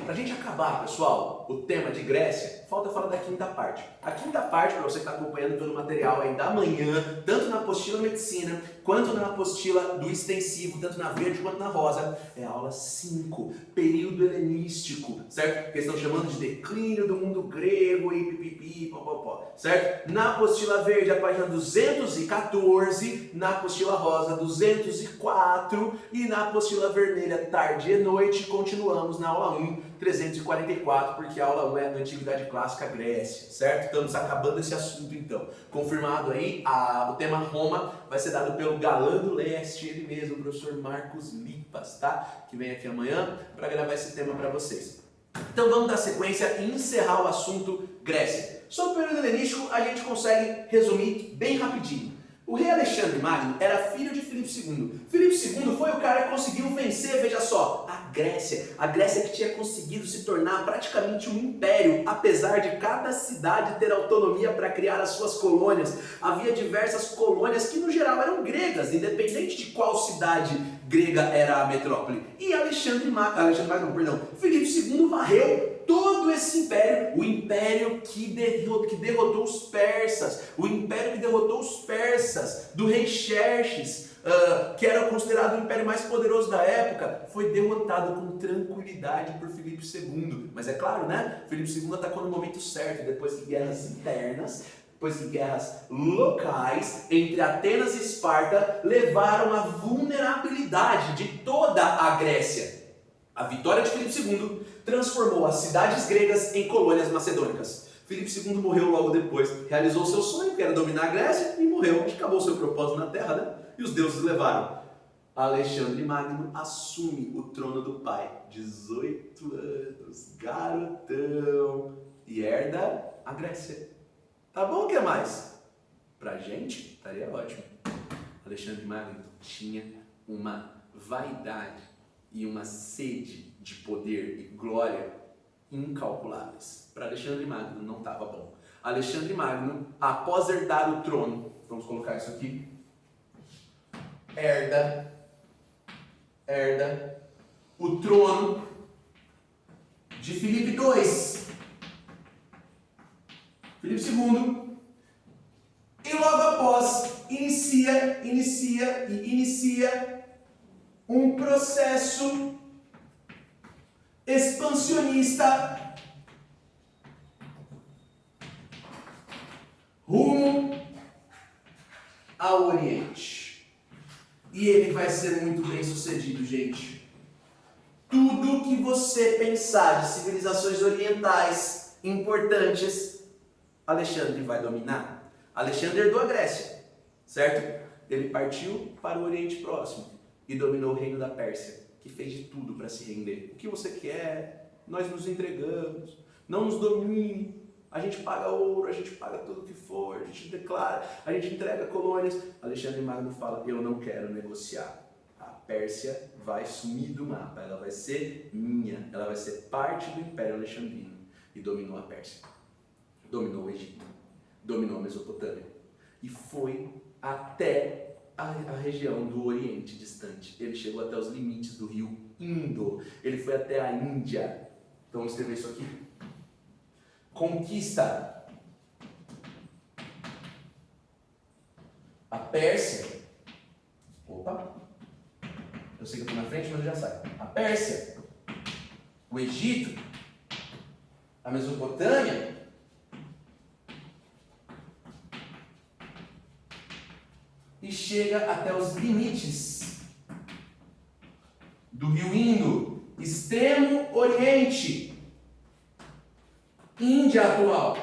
Para a gente acabar, pessoal, o tema de Grécia, falta falar da quinta parte. A quinta parte, para você que está acompanhando pelo material aí da manhã, tanto na apostila medicina, quanto na apostila do extensivo, tanto na verde quanto na rosa, é a aula 5, período helenístico, certo? Que eles estão chamando de declínio do mundo grego e pipipi, popopó, certo? Na apostila verde, a página 214, na apostila rosa, 204 e na apostila vermelha, tarde e noite, continuamos na aula 1, 344, porque a aula 1 é da Antiguidade Clássica Grécia, certo? Estamos acabando esse assunto então. Confirmado aí, o tema Roma vai ser dado pelo galã do leste, ele mesmo, o professor Marcos Lipas, tá? Que vem aqui amanhã para gravar esse tema para vocês. Então vamos dar sequência e encerrar o assunto Grécia. Sobre o período helenístico, a gente consegue resumir bem rapidinho. O rei Alexandre Magno era filho de Filipe II. Filipe II foi o cara que conseguiu vencer, veja só, a Grécia. A Grécia que tinha conseguido se tornar praticamente um império, apesar de cada cidade ter autonomia para criar as suas colônias. Havia diversas colônias que no geral eram gregas, independente de qual cidade grega era a metrópole. E Filipe II varreu todo esse império, o império que derrotou os persas, o império que derrotou os persas, do rei Xerxes, que era considerado o império mais poderoso da época, foi derrotado com tranquilidade por Filipe II. Mas é claro, né? Filipe II atacou no momento certo, depois de guerras internas, depois de guerras locais entre Atenas e Esparta, levaram à vulnerabilidade de toda a Grécia. A vitória de Filipe II transformou as cidades gregas em colônias macedônicas. Filipe II morreu logo depois, realizou seu sonho, que era dominar a Grécia, e morreu. Acabou seu propósito na terra, né? E os deuses levaram. Alexandre Magno assume o trono do pai, 18 anos, garotão, e herda a Grécia. Tá bom, o que mais? Pra gente, estaria ótimo. Alexandre Magno tinha uma vaidade e uma sede de poder e glória incalculáveis. Para Alexandre Magno não estava bom. Alexandre Magno, após herdar o trono, vamos colocar isso aqui, herda o trono de Filipe II. Filipe II, e logo após inicia um processo expansionista rumo ao Oriente. E ele vai ser muito bem sucedido, gente. Tudo que você pensar de civilizações orientais importantes, Alexandre vai dominar. Alexandre herdou a Grécia, certo? Ele partiu para o Oriente Próximo e dominou o reino da Pérsia, que fez de tudo para se render. O que você quer? Nós nos entregamos. Não nos domine. A gente paga ouro, a gente paga tudo que for, a gente declara, a gente entrega colônias. Alexandre Magno fala, eu não quero negociar. A Pérsia vai sumir do mapa, ela vai ser minha, ela vai ser parte do Império Alexandrino. E dominou a Pérsia, dominou o Egito, dominou a Mesopotâmia. E foi até a região do Oriente distante. Ele chegou até os limites do rio Indo. Ele foi até a Índia. Então vamos escrever isso aqui. Conquista. A Pérsia. Opa. Eu sei que eu estou na frente, mas eu já saio. A Pérsia. O Egito. A Mesopotâmia. E chega até os limites do rio Indo, extremo oriente, Índia atual.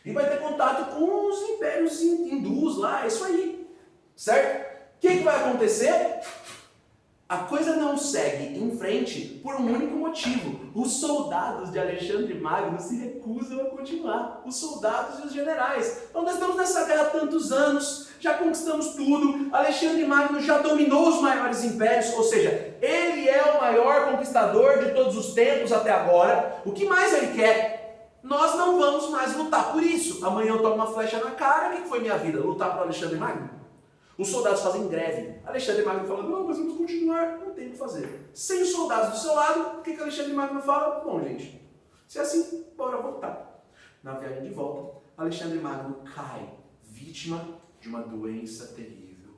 E vai ter contato com os impérios hindus lá, é isso aí, certo? O que vai acontecer? A coisa não segue em frente por um único motivo. Os soldados de Alexandre Magno se recusam a continuar. Os soldados e os generais. Então nós estamos nessa guerra há tantos anos, já conquistamos tudo. Alexandre Magno já dominou os maiores impérios, ou seja, ele é o maior conquistador de todos os tempos até agora. O que mais ele quer? Nós não vamos mais lutar por isso. Amanhã eu tomo uma flecha na cara, o que foi minha vida? Lutar para Alexandre Magno? Os soldados fazem greve. Alexandre Magno fala, não, mas vamos continuar, não tem o que fazer. Sem os soldados do seu lado, o que Alexandre Magno fala? Bom, gente, se é assim, bora voltar. Na viagem de volta, Alexandre Magno cai, vítima de uma doença terrível.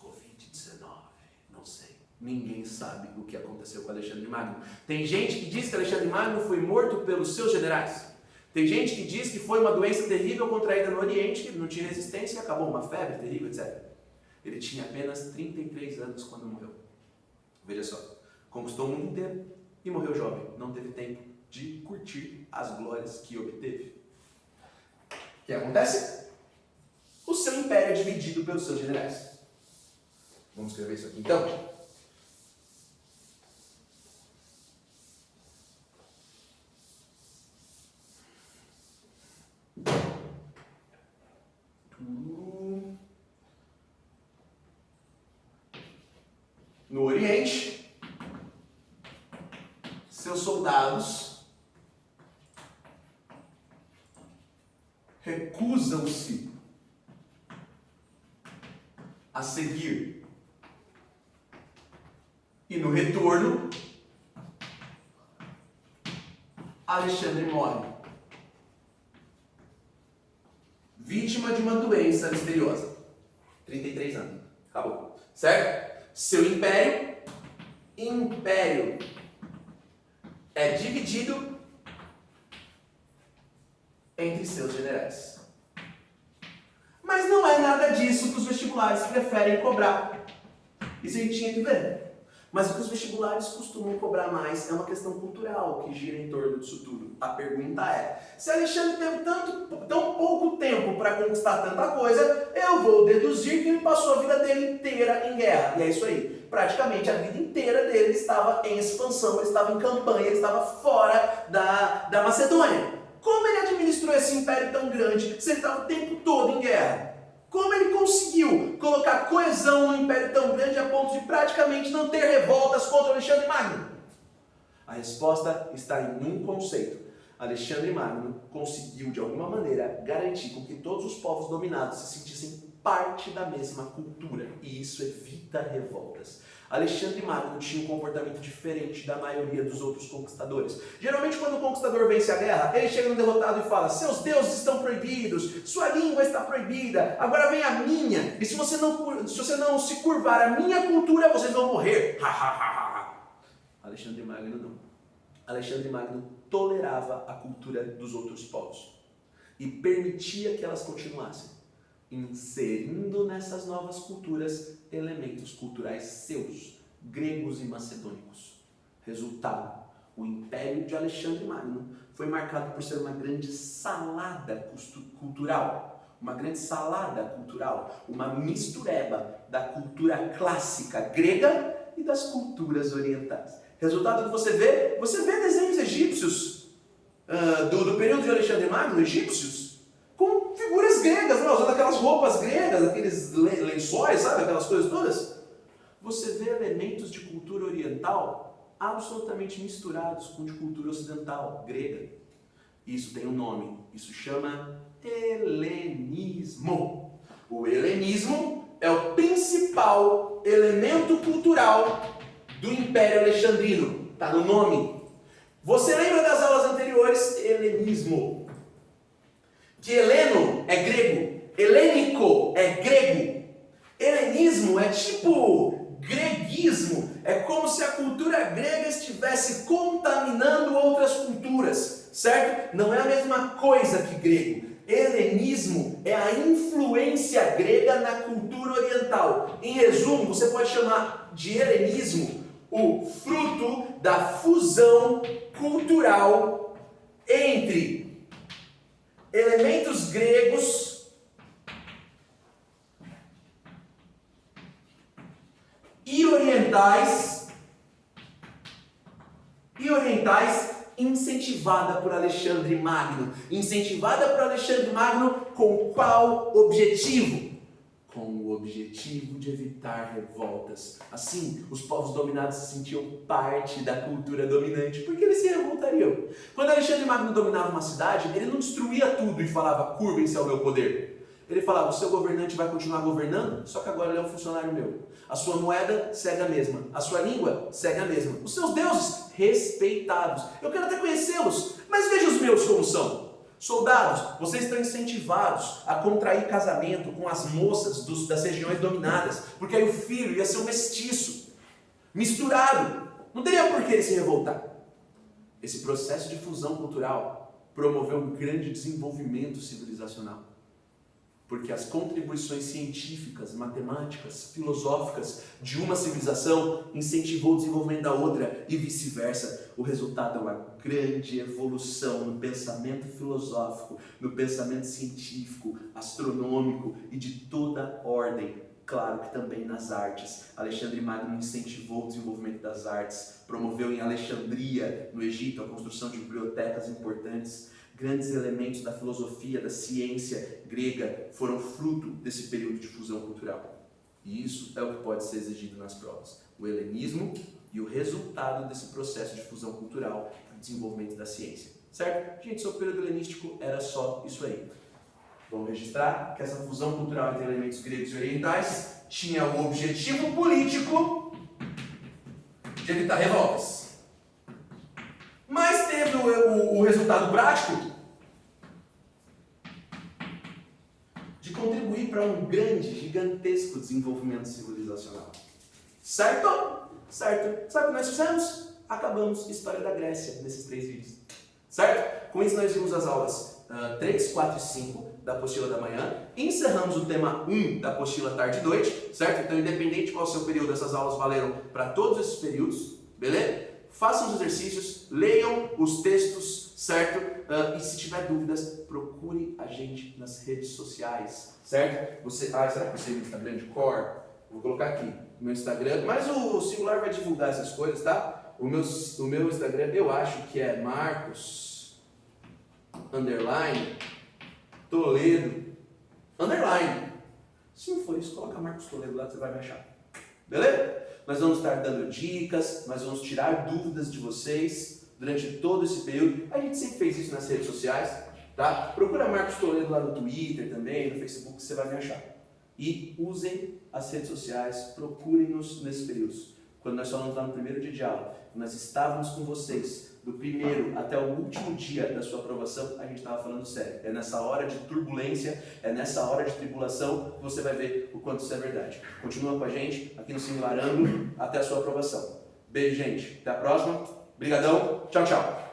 Covid-19, não sei. Ninguém sabe o que aconteceu com Alexandre Magno. Tem gente que diz que Alexandre Magno foi morto pelos seus generais. Tem gente que diz que foi uma doença terrível contraída no Oriente, que não tinha resistência e acabou, uma febre terrível, etc. Ele tinha apenas 33 anos quando morreu. Veja só, conquistou o mundo inteiro e morreu jovem. Não teve tempo de curtir as glórias que obteve. O que acontece? O seu império é dividido pelos seus generais. Vamos escrever isso aqui então. No Oriente, seus soldados recusam-se a seguir. E no retorno, Alexandre morre. Vítima de uma doença misteriosa. 33 anos. Acabou. Certo? Seu império é dividido entre seus generais. Mas não é nada disso que os vestibulares preferem cobrar. Isso a gente tinha que ver. Mas o que os vestibulares costumam cobrar mais é uma questão cultural que gira em torno disso tudo. A pergunta é, se Alexandre teve tão pouco tempo para conquistar tanta coisa, eu vou deduzir que ele passou a vida dele inteira em guerra. E é isso aí. Praticamente a vida inteira dele estava em expansão, ele estava em campanha, ele estava fora da Macedônia. Como ele administrou esse império tão grande se ele estava o tempo todo em guerra? Como ele conseguiu colocar coesão no império tão grande a ponto de praticamente não ter revoltas contra Alexandre Magno? A resposta está em um conceito. Alexandre Magno conseguiu, de alguma maneira, garantir com que todos os povos dominados se sentissem parte da mesma cultura. E isso evita revoltas. Alexandre Magno tinha um comportamento diferente da maioria dos outros conquistadores. Geralmente, quando o conquistador vence a guerra, ele chega no derrotado e fala: seus deuses estão proibidos, sua língua está proibida, agora vem a minha, e se você não se curvar à minha cultura, vocês vão morrer. Alexandre Magno não. Alexandre Magno tolerava a cultura dos outros povos e permitia que elas continuassem, inserindo nessas novas culturas elementos culturais seus, gregos e macedônicos. Resultado, o Império de Alexandre Magno foi marcado por ser uma grande salada cultural, uma mistureba da cultura clássica grega e das culturas orientais. Resultado que você vê desenhos egípcios do período de Alexandre Magno, egípcios, com figuras gregas, usando aquelas roupas gregas, aqueles lençóis, sabe, aquelas coisas todas. Você vê elementos de cultura oriental absolutamente misturados com de cultura ocidental, grega. Isso tem um nome, isso chama helenismo. O helenismo é o principal elemento cultural do Império Alexandrino. Está no nome. Você lembra das aulas anteriores? Helenismo. Que heleno é grego, helênico é grego. Helenismo é tipo greguismo. É como se a cultura grega estivesse contaminando outras culturas, certo? Não é a mesma coisa que grego. Helenismo é a influência grega na cultura oriental. Em resumo, você pode chamar de helenismo o fruto da fusão cultural entre elementos gregos e orientais incentivada por Alexandre Magno. Incentivada por Alexandre Magno com qual objetivo? Com o objetivo de evitar revoltas. Assim, os povos dominados se sentiam parte da cultura dominante, porque eles se revoltariam. Quando Alexandre Magno dominava uma cidade, ele não destruía tudo e falava: curvem-se ao meu poder. Ele falava, o seu governante vai continuar governando, só que agora ele é um funcionário meu. A sua moeda segue a mesma, a sua língua segue a mesma. Os seus deuses, respeitados. Eu quero até conhecê-los, mas veja os meus como são. Soldados, vocês estão incentivados a contrair casamento com as moças das regiões dominadas, porque aí o filho ia ser um mestiço, misturado. Não teria por que ele se revoltar. Esse processo de fusão cultural promoveu um grande desenvolvimento civilizacional. Porque as contribuições científicas, matemáticas, filosóficas de uma civilização incentivou o desenvolvimento da outra e vice-versa. O resultado é uma grande evolução no pensamento filosófico, no pensamento científico, astronômico e de toda ordem. Claro que também nas artes. Alexandre Magno incentivou o desenvolvimento das artes, promoveu em Alexandria, no Egito, a construção de bibliotecas importantes. Grandes elementos da filosofia, da ciência grega foram fruto desse período de fusão cultural. E isso é o que pode ser exigido nas provas. O helenismo e o resultado desse processo de fusão cultural e desenvolvimento da ciência. Certo? Gente, sobre o período helenístico era só isso aí. Vamos registrar que essa fusão cultural entre elementos gregos e orientais tinha o objetivo político de evitar revoltas. Mas teve o resultado prático de contribuir para um grande, gigantesco desenvolvimento civilizacional. Certo? Certo. Sabe o que nós fizemos? Acabamos a história da Grécia nesses 3 vídeos. Certo? Com isso nós vimos as aulas 3, 4 e 5 da apostila da manhã. Encerramos o tema 1 da apostila tarde e noite. Certo? Então, independente de qual é o seu período, essas aulas valeram para todos esses períodos. Beleza? Façam os exercícios, leiam os textos, certo? E se tiver dúvidas, procure a gente nas redes sociais, certo? Será que você tem o Instagram de cor? Vou colocar aqui o meu Instagram, mas o Singular vai divulgar essas coisas, tá? O meu Instagram, eu acho que é Marcos Toledo _. Se não for isso, coloca Marcos Toledo lá que você vai me achar. Beleza? Nós vamos estar dando dicas, nós vamos tirar dúvidas de vocês durante todo esse período. A gente sempre fez isso nas redes sociais, tá? Procura Marcos Toledo lá no Twitter também, no Facebook, que você vai me achar. E usem as redes sociais, procurem-nos nesses períodos. Quando nós falamos lá no primeiro dia de aula, nós estávamos com vocês do primeiro até o último dia da sua aprovação, a gente estava falando sério. É nessa hora de turbulência, é nessa hora de tribulação que você vai ver o quanto isso é verdade. Continua com a gente aqui no Singular Ângulo até a sua aprovação. Beijo, gente. Até a próxima. Obrigadão. Tchau, tchau.